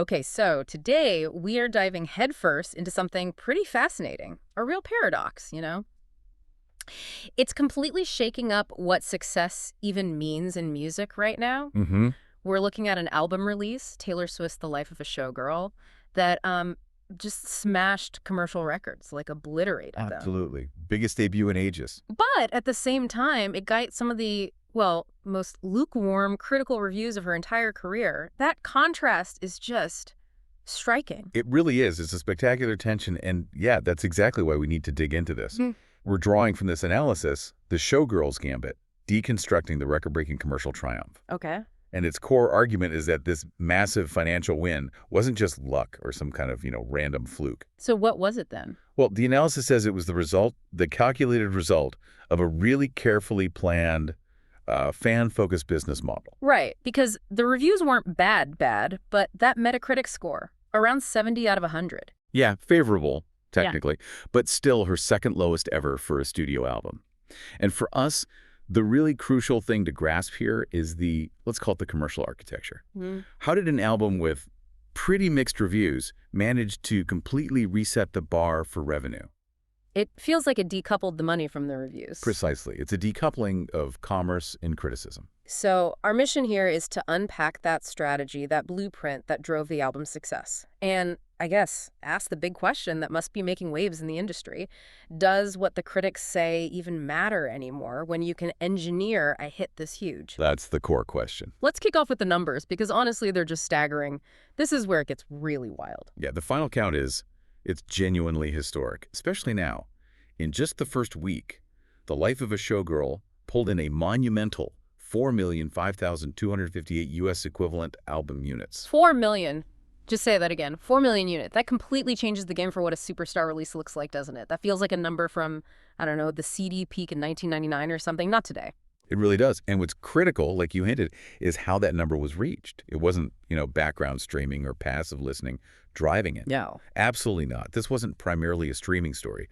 Okay, so today we are diving headfirst into something pretty fascinating, a real paradox, you know? It's completely shaking up what success even means in music right now. Mm-hmm. We're looking at an album release, Taylor Swift's The Life of a Showgirl, that just smashed commercial records, like obliterated them. Absolutely. Biggest debut in ages. But at the same time, it got some of the, well, most lukewarm, critical reviews of her entire career. That contrast is just striking. It really is. It's a spectacular tension, and yeah, that's exactly why we need to dig into this. Mhm. We're drawing from this analysis the Showgirl's Gambit, deconstructing the record-breaking commercial triumph. Okay. And its core argument is that this massive financial win wasn't just luck or some kind of, random fluke. So what was it then? Well, the analysis says it was the calculated result of a really carefully planned, fan-focused business model. Right, because the reviews weren't bad, but that Metacritic score, around 70 out of 100. Yeah, favorable, Yeah. technically, but still her second lowest ever for a studio album. And for us, the really crucial thing to grasp here is let's call it the commercial architecture. Mm. How did an album with pretty mixed reviews manage to completely reset the bar for revenue? It feels like it decoupled the money from the reviews. Precisely. It's a decoupling of commerce and criticism. So our mission here is to unpack that strategy, that blueprint that drove the album's success. And I guess ask the big question that must be making waves in the industry. Does what the critics say even matter anymore when you can engineer a hit this huge? That's the core question. Let's kick off with the numbers, because honestly, they're just staggering. This is where it gets really wild. Yeah, the final count it's genuinely historic, especially now. In just the first week, The Life of a Showgirl pulled in a monumental 4,005,258 U.S. equivalent album units. 4 million. Just say that again. 4 million units. That completely changes the game for what a superstar release looks like, doesn't it? That feels like a number from, I don't know, the CD peak in 1999 or something. Not today. It really does. And what's critical, like you hinted, is how that number was reached. It wasn't, background streaming or passive listening driving it. No. Absolutely not. This wasn't primarily a streaming story.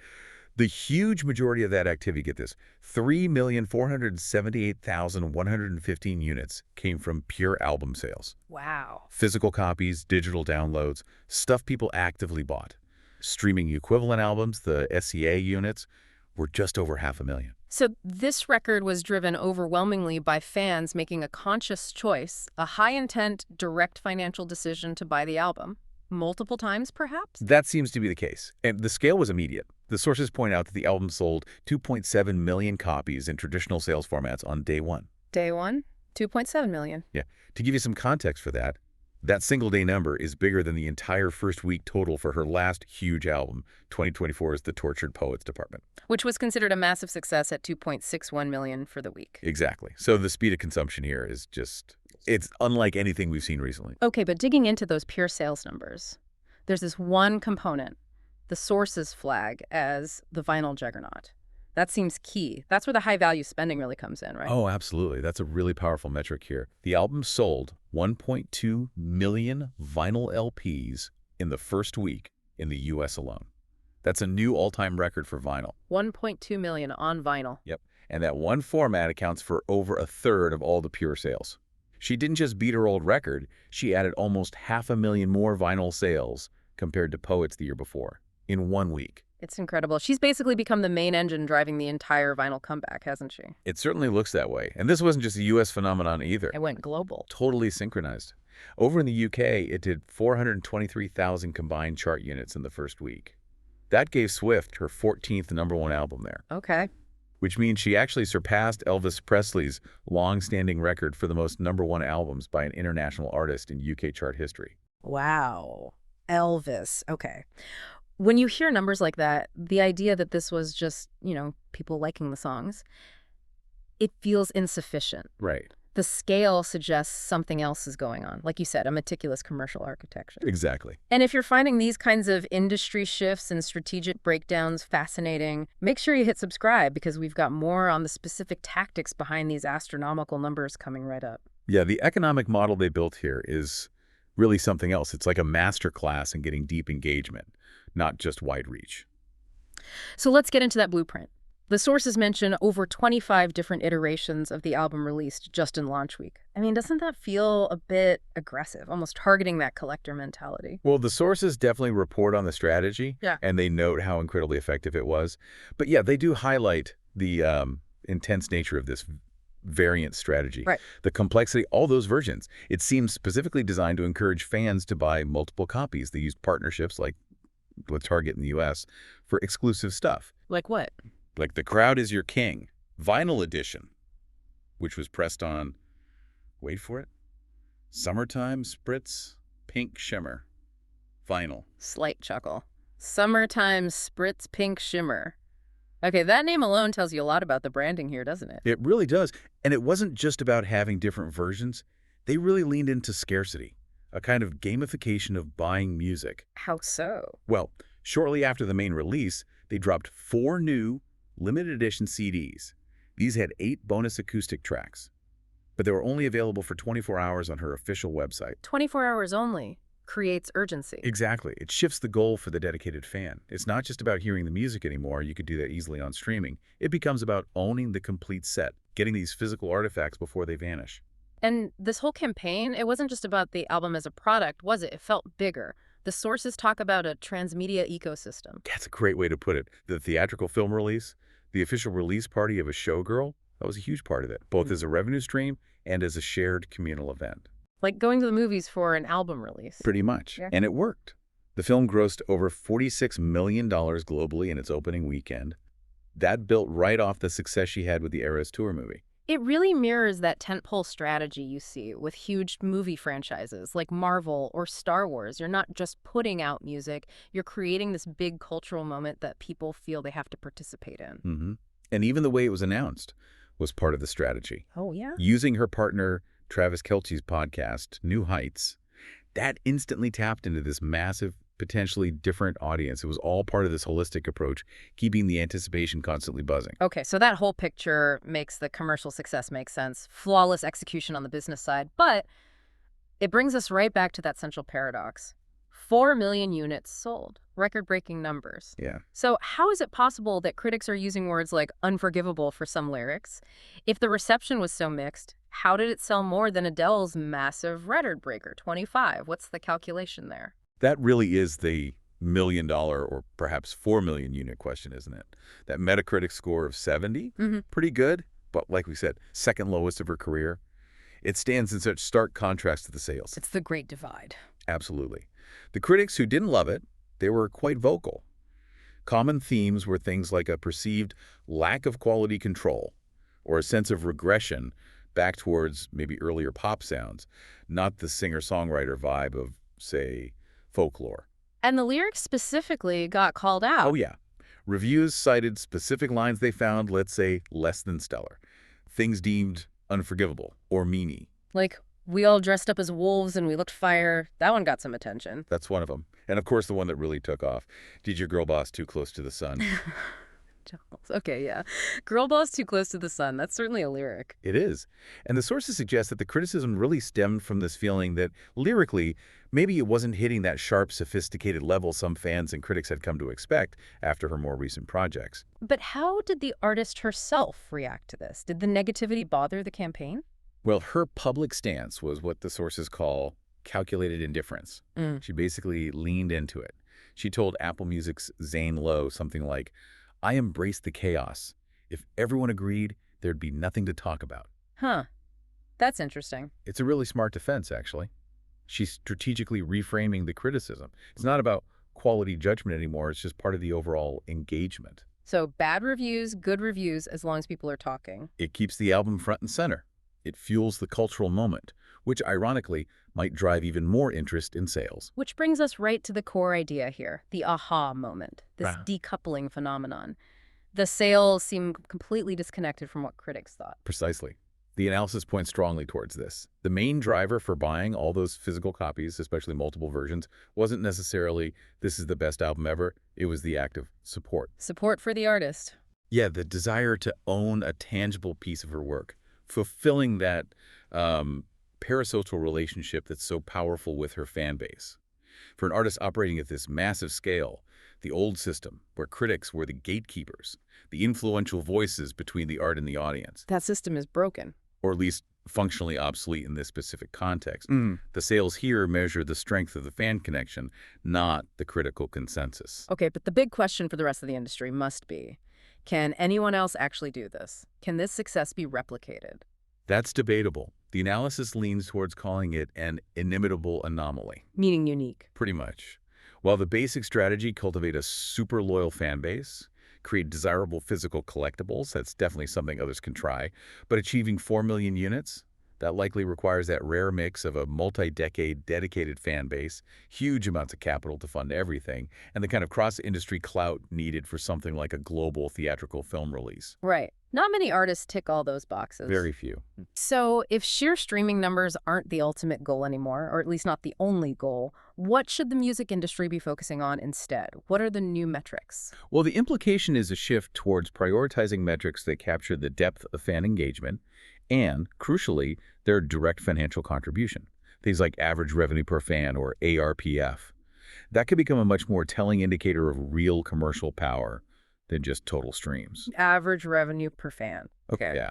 The huge majority of that activity, get this, 3,478,115 units came from pure album sales. Wow. Physical copies, digital downloads, stuff people actively bought. Streaming equivalent albums, the SEA units, were just over 500,000. So this record was driven overwhelmingly by fans making a conscious choice, a high-intent, direct financial decision to buy the album. Multiple times, perhaps? That seems to be the case. And the scale was immediate. The sources point out that the album sold 2.7 million copies in traditional sales formats on day one. Day one, 2.7 million. Yeah. To give you some context for that, that single-day number is bigger than the entire first week total for her last huge album, 2024's The Tortured Poets Department. Which was considered a massive success at 2.61 million for the week. Exactly. So the speed of consumption here is it's unlike anything we've seen recently. Okay, but digging into those pure sales numbers, there's this one component, the sources flag as the vinyl juggernaut. That seems key. That's where the high-value spending really comes in, right? Oh, absolutely. That's a really powerful metric here. The album sold 1.2 million vinyl LPs in the first week in the U.S. alone. That's a new all-time record for vinyl. 1.2 million on vinyl. Yep. And that one format accounts for over a third of all the pure sales. She didn't just beat her old record, she added almost 500,000 more vinyl sales compared to Poets the year before, in 1 week. It's incredible. She's basically become the main engine driving the entire vinyl comeback, hasn't she? It certainly looks that way. And this wasn't just a U.S. phenomenon either. It went global. Totally synchronized. Over in the U.K., it did 423,000 combined chart units in the first week. That gave Swift her 14th #1 album there. Okay. Which means she actually surpassed Elvis Presley's long-standing record for the most #1 albums by an international artist in UK chart history. Wow. Elvis. Okay. When you hear numbers like that, the idea that this was just, people liking the songs, it feels insufficient. Right. The scale suggests something else is going on. Like you said, a meticulous commercial architecture. Exactly. And if you're finding these kinds of industry shifts and strategic breakdowns fascinating, make sure you hit subscribe, because we've got more on the specific tactics behind these astronomical numbers coming right up. Yeah, the economic model they built here is really something else. It's like a masterclass in getting deep engagement, not just wide reach. So let's get into that blueprint. The sources mention over 25 different iterations of the album released just in launch week. I mean, doesn't that feel a bit aggressive, almost targeting that collector mentality? Well, the sources definitely report on the strategy, Yeah. and they note how incredibly effective it was. But yeah, they do highlight the intense nature of this variant strategy. Right. The complexity, all those versions. It seems specifically designed to encourage fans to buy multiple copies. They used partnerships like with Target in the US for exclusive stuff. Like what? Like The Crowd Is Your King, vinyl edition, which was pressed on, wait for it, Summertime Spritz Pink Shimmer vinyl. Slight chuckle. Summertime Spritz Pink Shimmer. Okay, that name alone tells you a lot about the branding here, doesn't it? It really does. And it wasn't just about having different versions. They really leaned into scarcity, a kind of gamification of buying music. How so? Well, shortly after the main release, they dropped 4 new limited edition CDs. These had 8 bonus acoustic tracks, but they were only available for 24 hours on her official website. 24 hours only creates urgency. Exactly. It shifts the goal for the dedicated fan. It's not just about hearing the music anymore. You could do that easily on streaming. It becomes about owning the complete set, getting these physical artifacts before they vanish. And this whole campaign, it wasn't just about the album as a product, was it? It felt bigger. The sources talk about a transmedia ecosystem. That's a great way to put it. The theatrical film release, the official release party of a Showgirl, that was a huge part of it, both as a revenue stream and as a shared communal event. Like going to the movies for an album release. Pretty much. Yeah. And it worked. The film grossed over $46 million globally in its opening weekend. That built right off the success she had with the Eras Tour movie. It really mirrors that tentpole strategy you see with huge movie franchises like Marvel or Star Wars. You're not just putting out music, you're creating this big cultural moment that people feel they have to participate in. And even the way it was announced was part of the strategy. Oh, yeah? Using her partner Travis Kelce's podcast, New Heights, that instantly tapped into this massive, potentially different audience. It was all part of this holistic approach, keeping the anticipation constantly buzzing. Okay, so that whole picture makes the commercial success make sense. Flawless execution on the business side. But it brings us right back to that central paradox. 4 million units sold. Record-breaking numbers. Yeah. So how is it possible that critics are using words like unforgivable for some lyrics? If the reception was so mixed, how did it sell more than Adele's massive record breaker, 25? What's the calculation there? That really is the $1 million or perhaps 4 million unit question, isn't it? That Metacritic score of 70, pretty good, but like we said, second lowest of her career. It stands in such stark contrast to the sales. It's the great divide. Absolutely. The critics who didn't love it, they were quite vocal. Common themes were things like a perceived lack of quality control or a sense of regression back towards maybe earlier pop sounds, not the singer-songwriter vibe of, say, folklore. And the lyrics specifically got called out. Oh, yeah. Reviews cited specific lines they found, let's say, less than stellar. Things deemed unforgivable or meany. Like, we all dressed up as wolves and we looked fire. That one got some attention. That's one of them. And of course, the one that really took off. Did your girl boss too close to the sun? Okay, yeah. Girl boss too close to the sun. That's certainly a lyric. It is. And the sources suggest that the criticism really stemmed from this feeling that, lyrically, maybe it wasn't hitting that sharp, sophisticated level some fans and critics had come to expect after her more recent projects. But how did the artist herself react to this? Did the negativity bother the campaign? Well, her public stance was what the sources call calculated indifference. She basically leaned into it. She told Apple Music's Zane Lowe something like, "I embraced the chaos. If everyone agreed, there'd be nothing to talk about." Huh. That's interesting. It's a really smart defense, actually. She's strategically reframing the criticism. It's not about quality judgment anymore. It's just part of the overall engagement. So bad reviews, good reviews, as long as people are talking. It keeps the album front and center. It fuels the cultural moment, which ironically might drive even more interest in sales. Which brings us right to the core idea here, the aha moment, this Right. decoupling phenomenon. The sales seem completely disconnected from what critics thought. Precisely. The analysis points strongly towards this. The main driver for buying all those physical copies, especially multiple versions, wasn't necessarily, this is the best album ever. It was the act of support. Support for the artist. Yeah, the desire to own a tangible piece of her work, fulfilling that parasocial relationship that's so powerful with her fan base. For an artist operating at this massive scale, the old system, where critics were the gatekeepers, the influential voices between the art and the audience, That system is broken. or at least functionally obsolete in this specific context. Mm. The sales here measure the strength of the fan connection, not the critical consensus. Okay, but the big question for the rest of the industry must be, can anyone else actually do this? Can this success be replicated? That's debatable. The analysis leans towards calling it an inimitable anomaly. Meaning unique. Pretty much. While the basic strategy, cultivate a super loyal fan base, create desirable physical collectibles, that's definitely something others can try, but achieving 4 million units, that likely requires that rare mix of a multi-decade dedicated fan base, huge amounts of capital to fund everything, and the kind of cross-industry clout needed for something like a global theatrical film release. Right. Not many artists tick all those boxes. Very few. So if sheer streaming numbers aren't the ultimate goal anymore, or at least not the only goal, what should the music industry be focusing on instead? What are the new metrics? Well, the implication is a shift towards prioritizing metrics that capture the depth of fan engagement and, crucially, their direct financial contribution. Things like average revenue per fan, or ARPF. That could become a much more telling indicator of real commercial power than just total streams. Average revenue per fan. Okay. Yeah.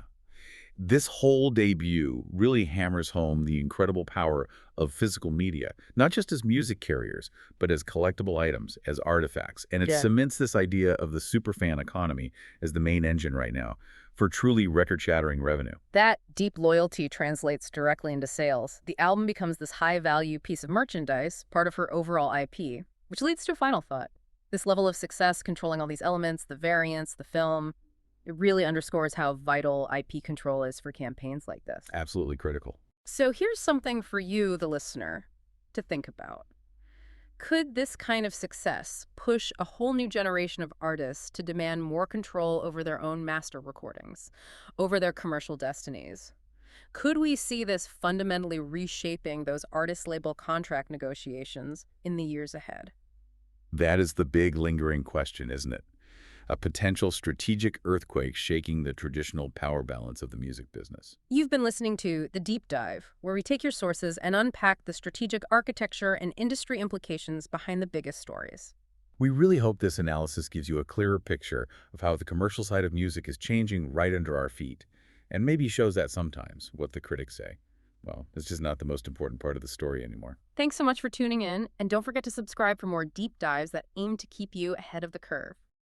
This whole debut really hammers home the incredible power of physical media, not just as music carriers, but as collectible items, as artifacts. And it cements this idea of the superfan economy as the main engine right now for truly record-shattering revenue. That deep loyalty translates directly into sales. The album becomes this high-value piece of merchandise, part of her overall IP, which leads to a final thought. This level of success, controlling all these elements, the variants, the film, it really underscores how vital IP control is for campaigns like this. Absolutely critical. So here's something for you, the listener, to think about. Could this kind of success push a whole new generation of artists to demand more control over their own master recordings, over their commercial destinies? Could we see this fundamentally reshaping those artist label contract negotiations in the years ahead? That is the big lingering question, isn't it? A potential strategic earthquake shaking the traditional power balance of the music business. You've been listening to The Deep Dive, where we take your sources and unpack the strategic architecture and industry implications behind the biggest stories. We really hope this analysis gives you a clearer picture of how the commercial side of music is changing right under our feet, and maybe shows that sometimes what the critics say. Well, it's just not the most important part of the story anymore. Thanks so much for tuning in, and don't forget to subscribe for more deep dives that aim to keep you ahead of the curve.